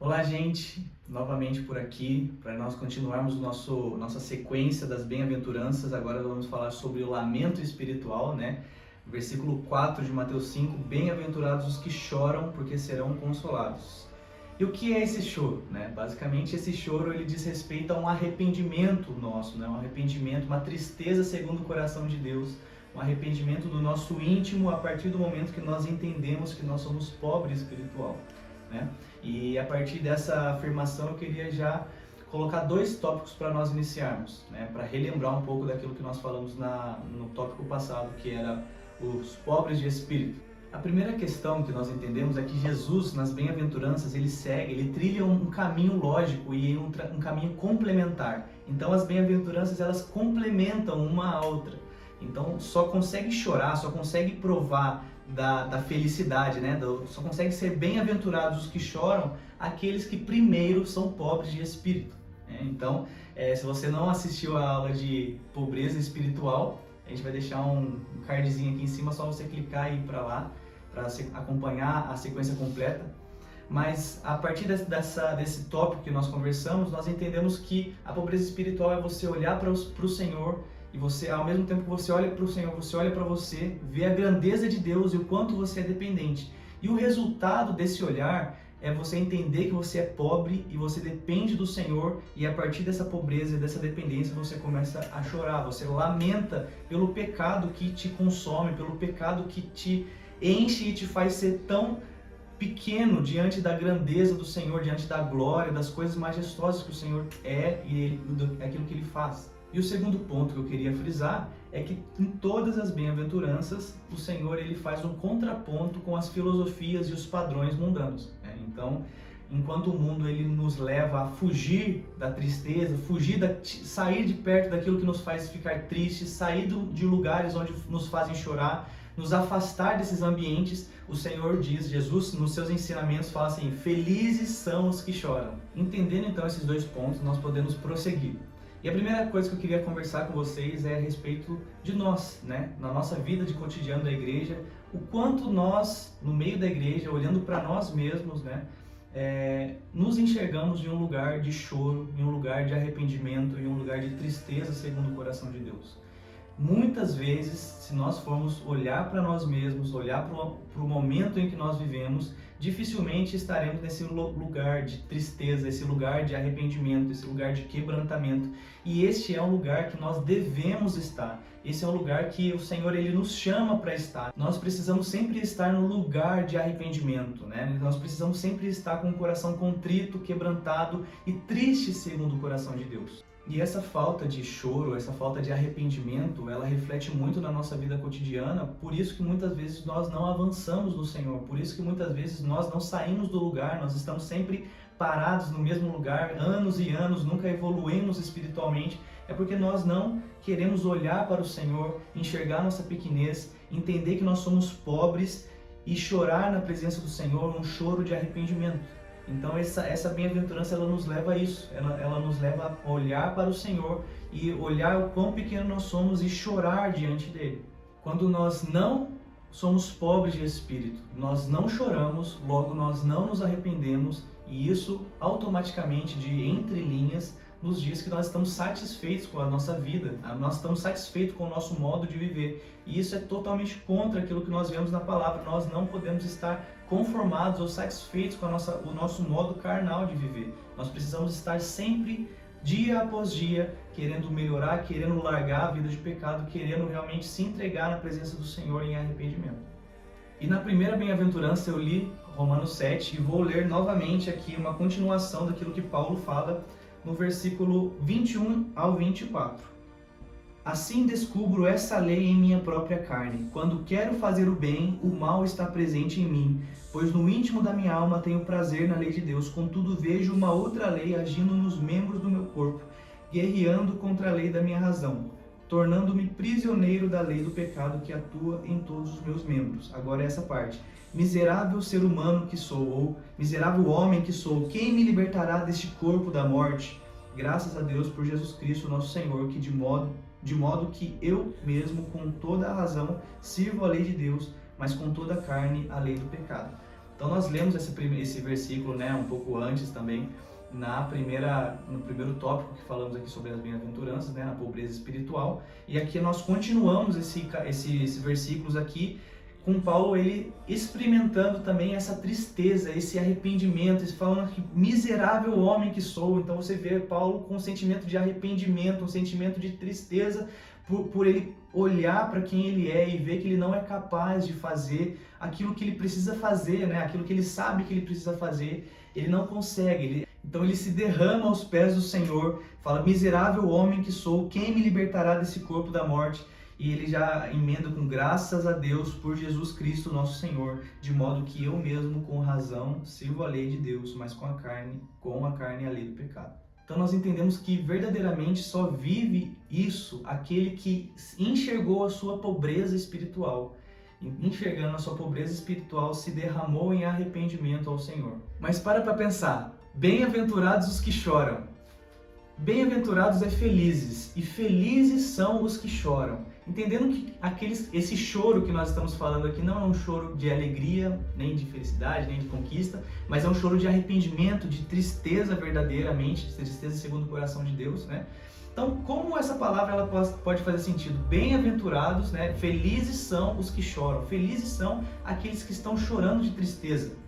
Olá, gente! Novamente por aqui, para nós continuarmos nossa sequência das bem-aventuranças. Agora vamos falar sobre o lamento espiritual, né? Versículo 4 de Mateus 5, bem-aventurados os que choram, porque serão consolados. E o que é esse choro, né? Basicamente, esse choro ele diz respeito a um arrependimento nosso, né? Um arrependimento, uma tristeza segundo o coração de Deus, um arrependimento do nosso íntimo a partir do momento que nós entendemos que nós somos pobres espiritual, né? E a partir dessa afirmação eu queria já colocar dois tópicos para nós iniciarmos, né? Para relembrar um pouco daquilo que nós falamos no tópico passado, que era os pobres de espírito. A primeira questão que nós entendemos é que Jesus, nas bem-aventuranças, ele trilha um caminho lógico e um caminho complementar. Então as bem-aventuranças elas complementam uma a outra. Então só consegue chorar, só consegue provar da felicidade, né? Só consegue ser bem-aventurados os que choram, aqueles que primeiro são pobres de espírito, né? Então, se você não assistiu a aula de pobreza espiritual, a gente vai deixar um cardzinho aqui em cima, só você clicar e ir para lá, para acompanhar a sequência completa. Mas a partir desse tópico que nós conversamos, nós entendemos que a pobreza espiritual é você olhar para o Senhor e você, ao mesmo tempo que você olha para o Senhor, você olha para você, vê a grandeza de Deus e o quanto você é dependente. E o resultado desse olhar é você entender que você é pobre e você depende do Senhor, e a partir dessa pobreza e dessa dependência você começa a chorar, você lamenta pelo pecado que te consome, pelo pecado que te enche e te faz ser tão pequeno diante da grandeza do Senhor, diante da glória, das coisas majestosas que o Senhor é e aquilo que Ele faz. E o segundo ponto que eu queria frisar é que em todas as bem-aventuranças, o Senhor ele faz um contraponto com as filosofias e os padrões mundanos, né? Então, enquanto o mundo ele nos leva a fugir da tristeza, sair de perto daquilo que nos faz ficar tristes, sair de lugares onde nos fazem chorar, nos afastar desses ambientes, o Senhor diz, Jesus nos seus ensinamentos fala assim, felizes são os que choram. Entendendo então esses dois pontos, nós podemos prosseguir. E a primeira coisa que eu queria conversar com vocês é a respeito de nós, né? Na nossa vida de cotidiano da igreja, o quanto nós, no meio da igreja, olhando para nós mesmos, né? Nos enxergamos em um lugar de choro, em um lugar de arrependimento, em um lugar de tristeza segundo o coração de Deus. Muitas vezes, se nós formos olhar para nós mesmos, olhar para o momento em que nós vivemos, dificilmente estaremos nesse lugar de tristeza, esse lugar de arrependimento, esse lugar de quebrantamento. E este é um lugar que nós devemos estar. Esse é um lugar que o Senhor ele nos chama para estar. Nós precisamos sempre estar no lugar de arrependimento, né? Nós precisamos sempre estar com o coração contrito, quebrantado e triste segundo o coração de Deus. E essa falta de choro, essa falta de arrependimento, ela reflete muito na nossa vida cotidiana, por isso que muitas vezes nós não avançamos no Senhor, por isso que muitas vezes nós não saímos do lugar, nós estamos sempre parados no mesmo lugar, anos e anos, nunca evoluímos espiritualmente, é porque nós não queremos olhar para o Senhor, enxergar nossa pequenez, entender que nós somos pobres e chorar na presença do Senhor um choro de arrependimento. Então essa bem-aventurança ela nos leva a isso, ela nos leva a olhar para o Senhor e olhar o quão pequeno nós somos e chorar diante dele. Quando nós não somos pobres de espírito, nós não choramos, logo nós não nos arrependemos e isso automaticamente de entrelinhas nos diz que nós estamos satisfeitos com a nossa vida, nós estamos satisfeitos com o nosso modo de viver. E isso é totalmente contra aquilo que nós vemos na palavra. Nós não podemos estar conformados ou satisfeitos com o nosso modo carnal de viver. Nós precisamos estar sempre, dia após dia, querendo melhorar, querendo largar a vida de pecado, querendo realmente se entregar na presença do Senhor em arrependimento. E na primeira bem-aventurança eu li Romanos 7 e vou ler novamente aqui uma continuação daquilo que Paulo fala no versículo 21 ao 24. Assim descubro essa lei em minha própria carne. Quando quero fazer o bem, o mal está presente em mim, pois no íntimo da minha alma tenho prazer na lei de Deus, contudo vejo uma outra lei agindo nos membros do meu corpo, guerreando contra a lei da minha razão, tornando-me prisioneiro da lei do pecado que atua em todos os meus membros. Agora essa parte. Miserável ser humano que sou, ou miserável homem que sou, quem me libertará deste corpo da morte? Graças a Deus por Jesus Cristo, nosso Senhor, que de modo que eu mesmo, com toda a razão, sirvo a lei de Deus, mas com toda a carne, a lei do pecado. Então nós lemos esse versículo, né, um pouco antes também, no primeiro tópico que falamos aqui sobre as bem-aventuranças, né, na pobreza espiritual, e aqui nós continuamos esses versículos aqui com Paulo, ele experimentando também essa tristeza, esse arrependimento, falando que miserável homem que sou. Então você vê Paulo com um sentimento de arrependimento, um sentimento de tristeza por ele olhar para quem ele é e ver que ele não é capaz de fazer aquilo que ele precisa fazer, né? Aquilo que ele sabe que ele precisa fazer, ele não consegue. Então ele se derrama aos pés do Senhor, fala: miserável homem que sou, quem me libertará desse corpo da morte? E ele já emenda com: graças a Deus por Jesus Cristo nosso Senhor, de modo que eu mesmo com razão sirvo a lei de Deus, mas com a carne a lei do pecado. Então nós entendemos que verdadeiramente só vive isso aquele que enxergou a sua pobreza espiritual. Enxergando a sua pobreza espiritual, se derramou em arrependimento ao Senhor. Mas para pensar, bem-aventurados os que choram. Bem-aventurados é felizes, e felizes são os que choram. Entendendo que esse choro que nós estamos falando aqui não é um choro de alegria, nem de felicidade, nem de conquista, mas é um choro de arrependimento, de tristeza verdadeiramente, de tristeza segundo o coração de Deus, né? Então, como essa palavra ela pode fazer sentido? Bem-aventurados, né? Felizes são os que choram. Felizes são aqueles que estão chorando de tristeza.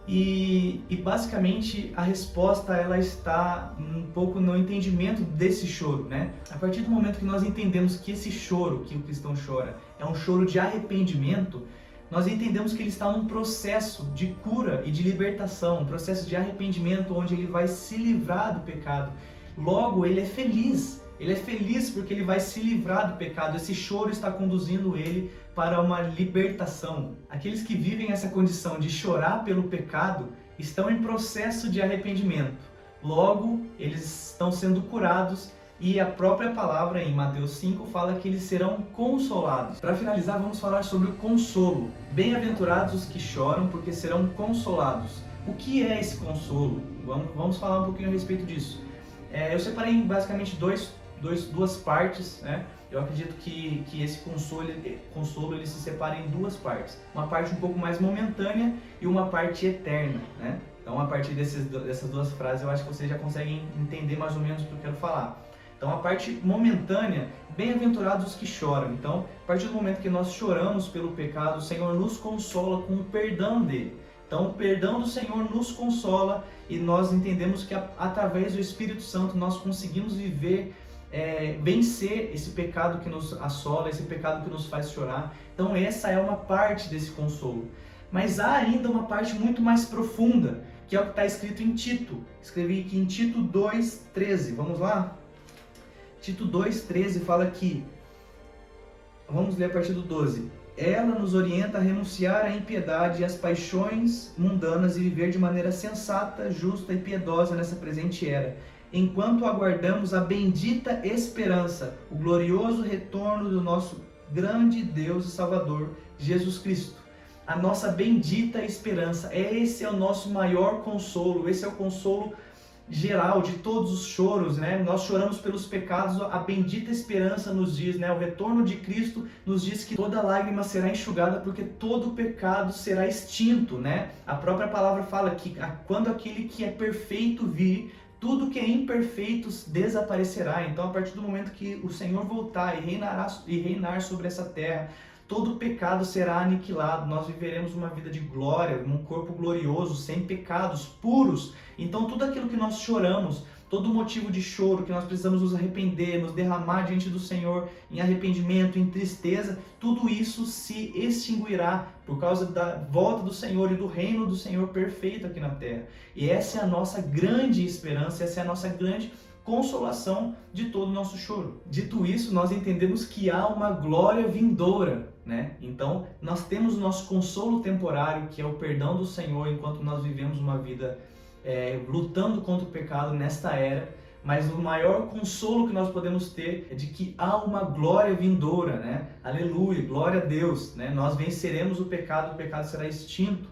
E basicamente a resposta ela está um pouco no entendimento desse choro, né? A partir do momento que nós entendemos que esse choro que o cristão chora é um choro de arrependimento, nós entendemos que ele está num processo de cura e de libertação, um processo de arrependimento onde ele vai se livrar do pecado. Logo, ele é feliz. Ele é feliz porque ele vai se livrar do pecado. Esse choro está conduzindo ele para uma libertação. Aqueles que vivem essa condição de chorar pelo pecado estão em processo de arrependimento. Logo, eles estão sendo curados e a própria palavra em Mateus 5 fala que eles serão consolados. Para finalizar, vamos falar sobre o consolo. Bem-aventurados os que choram porque serão consolados. O que é esse consolo? Vamos falar um pouquinho a respeito disso. Eu separei em basicamente duas partes, né? Eu acredito que esse consolo ele se separa em duas partes. Uma parte um pouco mais momentânea e uma parte eterna, né? Então, a partir dessas duas frases, eu acho que vocês já conseguem entender mais ou menos o que eu quero falar. Então, a parte momentânea, bem-aventurados os que choram. Então, a partir do momento que nós choramos pelo pecado, o Senhor nos consola com o perdão dele. Então, o perdão do Senhor nos consola e nós entendemos que através do Espírito Santo nós conseguimos vencer esse pecado que nos assola, esse pecado que nos faz chorar. Então, essa é uma parte desse consolo. Mas há ainda uma parte muito mais profunda, que é o que está escrito em Tito. Escrevi aqui em Tito 2,13. Vamos lá? Tito 2,13 fala aqui. Vamos ler a partir do 12. Ela nos orienta a renunciar à impiedade e às paixões mundanas e viver de maneira sensata, justa e piedosa nessa presente era, enquanto aguardamos a bendita esperança, o glorioso retorno do nosso grande Deus e Salvador, Jesus Cristo. A nossa bendita esperança, esse é o nosso maior consolo, esse é o consolo geral de todos os choros, né? Nós choramos pelos pecados, a bendita esperança nos diz, né? O retorno de Cristo nos diz que toda lágrima será enxugada porque todo pecado será extinto, né? A própria palavra fala que quando aquele que é perfeito vir, tudo que é imperfeito desaparecerá. Então, a partir do momento que o Senhor voltar e reinar sobre essa terra, todo o pecado será aniquilado, nós viveremos uma vida de glória, um corpo glorioso, sem pecados, puros. Então tudo aquilo que nós choramos, todo motivo de choro que nós precisamos nos arrepender, nos derramar diante do Senhor em arrependimento, em tristeza, tudo isso se extinguirá por causa da volta do Senhor e do reino do Senhor perfeito aqui na terra. E essa é a nossa grande esperança, essa é a nossa grande consolação de todo o nosso choro. Dito isso, nós entendemos que há uma glória vindoura, né? Então, nós temos o nosso consolo temporário, que é o perdão do Senhor, enquanto nós vivemos uma vida lutando contra o pecado nesta era, mas o maior consolo que nós podemos ter é de que há uma glória vindoura, né? Aleluia, glória a Deus, né? Nós venceremos o pecado será extinto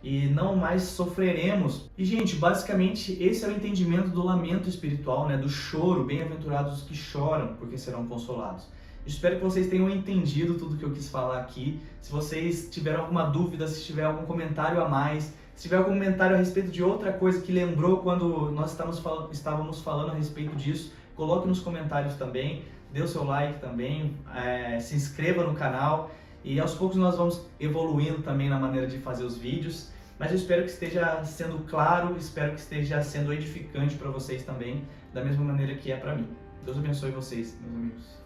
e não mais sofreremos. E, gente, basicamente esse é o entendimento do lamento espiritual, né? Do choro, bem-aventurados os que choram, porque serão consolados. Espero que vocês tenham entendido tudo que eu quis falar aqui. Se vocês tiveram alguma dúvida, se tiver algum comentário a mais, se tiver algum comentário a respeito de outra coisa que lembrou quando nós estávamos falando a respeito disso, coloque nos comentários também, dê o seu like também, se inscreva no canal e aos poucos nós vamos evoluindo também na maneira de fazer os vídeos. Mas eu espero que esteja sendo claro, espero que esteja sendo edificante para vocês também, da mesma maneira que é para mim. Deus abençoe vocês, meus amigos.